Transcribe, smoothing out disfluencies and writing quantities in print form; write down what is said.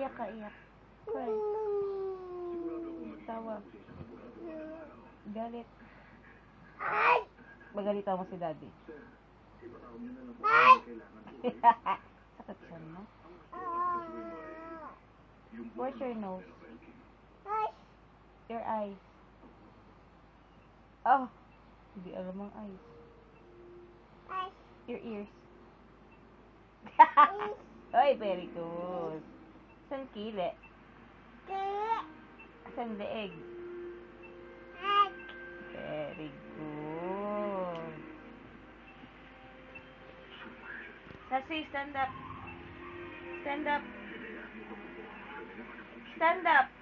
Iyak ka, iyak. Cry. Tawa. Galit. Magalita mo si daddy. Sakit siya, no? Where's your nose? Your eyes. Oh, hindi alam ang eyes. Your ears. Oy, very good. Saan kili? Saan leeg? Very good. Sassy, stand up. Stand up. Stand up.